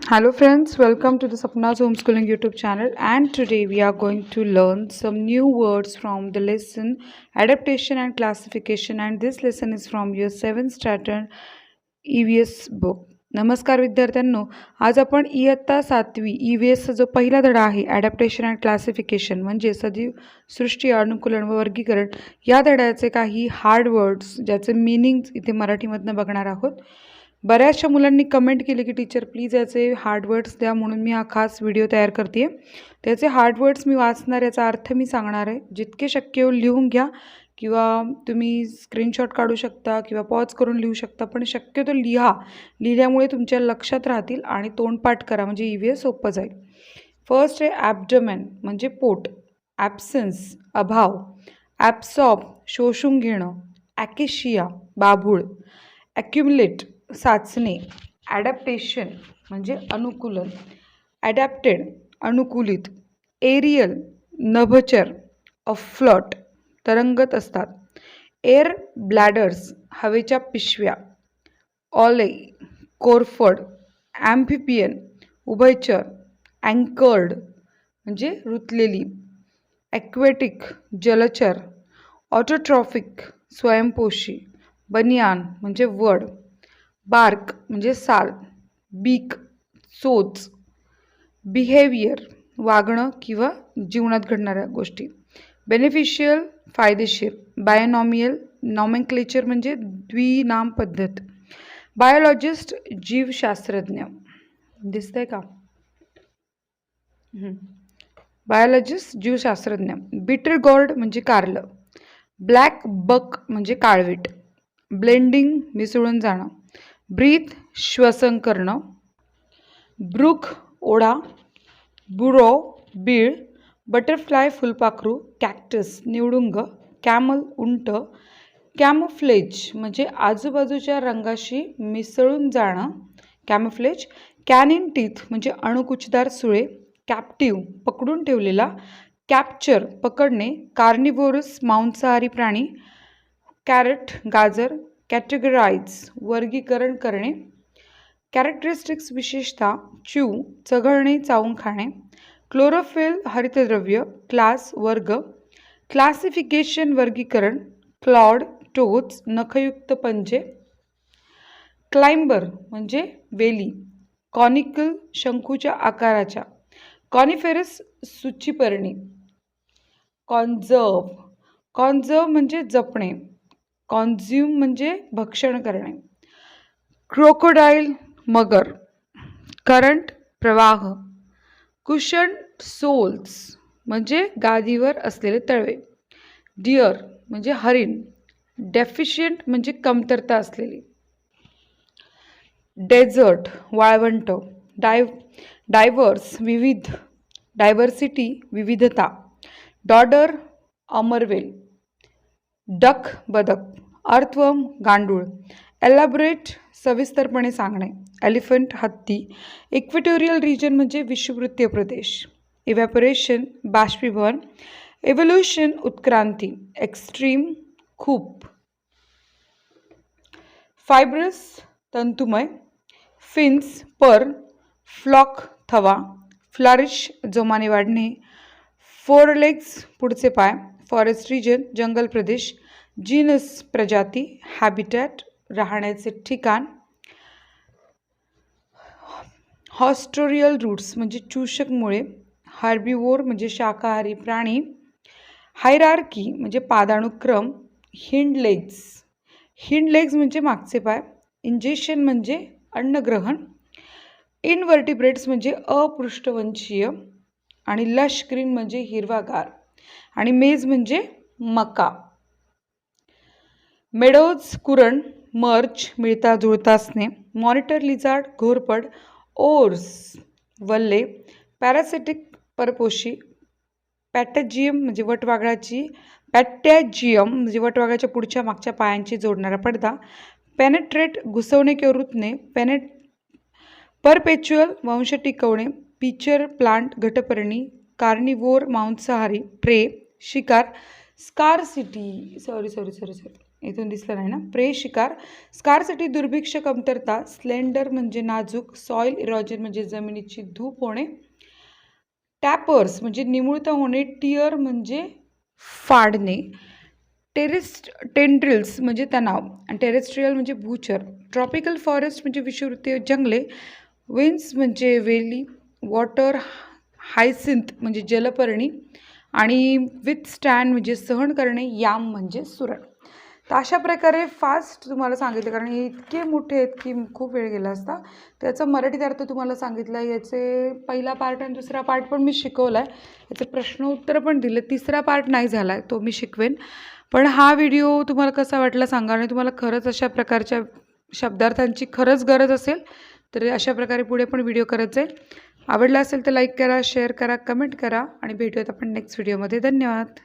Hello friends, welcome to the Sapna's Homeschooling YouTube channel, and today we are going to learn some new words from the lesson Adaptation and Classification, and this lesson is from your 7th standard EVS book. नमस्कार विद्यार्थ्यांनो, आज आपण इयत्ता 7वी EVS चा जो पहिला धडा आहे ॲडॅप्टेशन अँड क्लासिफिकेशन म्हणजे सजीव सृष्टी अनुकूलन व वर्गीकरण या धड्याचे काही हार्ड वर्ड्स ज्याचे मीनिंग्स इथे मराठीमधनं बघणार आहोत. बऱ्याचशा मुलांनी कमेंट केली की टीचर प्लीज याचे हार्ड वर्ड्स द्या, म्हणून मी हा खास व्हिडिओ तयार करते आहे. त्याचे हार्ड वर्ड्स मी वाचणार, याचा अर्थ मी सांगणार आहे. जितके शक्य होईल लिहून घ्या किंवा तुम्ही स्क्रीनशॉट काढू शकता किंवा पॉज करून लिहू शकता, पण शक्यतो लिहिल्यामुळे तुमच्या लक्षात राहतील आणि तोंडपाठ करा म्हणजे EVS सोपं जाईल. फर्स्ट आहे ॲब्डोमेन म्हणजे पोट, ॲब्सेन्स अभाव, ॲब्सॉर्ब शोषून घेणं, ॲकेशिया बाभूळ, ॲक्युमुलेट साचणे, ॲडॅप्टेशन म्हणजे अनुकूलन, ॲडॅप्टेड अनुकूलित, एरियल नभचर, अफ्लॉट तरंगत असतात, एअर ब्लॅडर्स हवेच्या पिशव्या, ऑले कोरफड, ॲम्फिबियन उभयचर, अँकर्ड म्हणजे रुतलेली, ॲक्वेटिक जलचर, ऑटोट्रॉफिक स्वयंपोषी, बनियान म्हणजे वड, बार्क म्हणजे साल, बीक चोच, बिहेवियर वागणं किंवा जीवनात घडणाऱ्या गोष्टी, बेनिफिशियल फायदेशीर, बायोनॉमियल नॉमेनक्लेचर म्हणजे द्विनाम पद्धत, बायोलॉजिस्ट जीवशास्त्रज्ञ दिसतंय का, बायोलॉजिस्ट जीवशास्त्रज्ञ, बिटर गॉर्ड म्हणजे कारलं, ब्लॅक बक म्हणजे काळवीट, ब्लेंडिंग मिसळून जाणं, ब्रीथ श्वसन करणं, ब्रुक ओढा, बुरो बीळ, बटरफ्लाय फुलपाखरू, कॅक्टस निवडुंग, कॅमल उंट, कॅमोफ्लेज म्हणजे आजूबाजूच्या रंगाशी मिसळून जाणं, कॅमोफ्लेज, कॅनिन टीथ म्हणजे अणुकुचदार सुळे, कॅप्टिव्ह पकडून ठेवलेला, कॅप्चर पकडणे, कार्निव्होरस मांसाहारी प्राणी, कॅरट गाजर, कॅटेगराइज वर्गीकरण करणे, कॅरेक्टरिस्टिक्स विशेषता, च्यू चघळणे चावून खाणे, क्लोरोफिल हरितद्रव्य, क्लास वर्ग, क्लासिफिकेशन वर्गीकरण, क्लॉड टोच नखयुक्त पंजे, क्लाइंबर म्हणजे वेली, कॉनिकल शंकूच्या आकाराच्या, कॉनिफेरस सूचीपर्णी, कॉन्झर्व म्हणजे जपणे, कॉन्झ्युम म्हणजे भक्षण करणे, क्रोकोडाईल मगर, करंट प्रवाह, कुशन सोल्स म्हणजे गादीवर असलेले तळवे, डिअर म्हणजे हरिण, डेफिशियंट म्हणजे कमतरता असलेली, डेझर्ट वाळवंट, डायव्हर्स विविध, डायव्हर्सिटी विविधता, डॉडर अमरवेल, डक बदक, अर्थवर्म गांडूळ, एलॅबोरेट सविस्तरपणे सांगणे, एलिफंट हत्ती, इक्वेटोरियल रिजन म्हणजे विषुववृत्तीय प्रदेश, इव्हॅपोरेशन बाष्पीभवन, एव्होल्यूशन उत्क्रांती, एक्स्ट्रीम खूप, फायब्रस तंतुमय, फिन्स पर, फ्लॉक थवा, फ्लरिश जोमाने वाढणे, फोरलेग्स पुढचे पाय, फॉरेस्ट रिजन जंगल प्रदेश, जीनस प्रजाती, हॅबिटॅट राहण्याचे ठिकाण, हॉस्टोरियल रूट्स म्हणजे चूषक मुळे, हार्बिवोर म्हणजे शाकाहारी प्राणी, हायरार्की म्हणजे पादानुक्रम, हिंड लेग्स म्हणजे मागचे पाय, इंजेशन म्हणजे अन्नग्रहण, इनव्हर्टिब्रेट्स म्हणजे अपृष्ठवंशीय आणि लश ग्रीन म्हणजे हिरवागार आणि मेज म्हणजे मका, मेडोज कुरण, मर्च मिळता जुळता असणे, मॉनिटर लिझार्ड घोरपड, ओर्स वल्ले, पॅरासिटिक परपोशी, पॅटॅजियम म्हणजे वटवागळाच्या पुढच्या मागच्या पायांची जोडणारा पडदा, पेनेट्रेट घुसवणे किंवा रुतणे, परपेच्युअल वंश टिकवणे, पिचर प्लांट घटपर्णी, कार्निवोर मांसाहारी, प्रे शिकार, स्कारसिटी इथून दिसलं नाही ना. प्रे शिकार, स्कारसिटी दुर्भिक्ष कमतरता, स्लेंडर म्हणजे नाजूक, सॉइल इरोजन म्हणजे जमिनीची धूप होणे, टॅपर्स म्हणजे निमुळता होणे, टियर म्हणजे फाडणे, टेंड्रिल्स म्हणजे तणाव आणि टेरेस्ट्रियल म्हणजे भूचर, ट्रॉपिकल फॉरेस्ट म्हणजे विषुववृत्तीय जंगले, विन्स म्हणजे वेली, वॉटर हायसिंथ म्हणजे जलपर्णी आणि विथ स्टँड म्हणजे सहन करणे, याम म्हणजे सुरण. तर अशा प्रकारे फास्ट तुम्हाला सांगितलं, कारण हे इतके मोठे आहेत की खूप वेळ गेला असता. त्याचा मराठीत अर्थ तुम्हाला सांगितला. याचे पहिला पार्ट आणि दुसरा पार्ट पण मी शिकवला आहे. याचे प्रश्न उत्तर पण दिले. तिसरा पार्ट नाही झाला आहे, तो मी शिकवेन. पण हा व्हिडिओ तुम्हाला कसा वाटला सांगा. आणि तुम्हाला खरंच अशा प्रकारच्या शब्दार्थांची खरंच गरज असेल तर अशा प्रकारे पुढे पण व्हिडिओ करत जाईल. आवडला असेल तर लाईक करा, शेअर करा, कमेंट करा आणि भेटूयात आपण नेक्स्ट व्हिडिओमध्ये. धन्यवाद.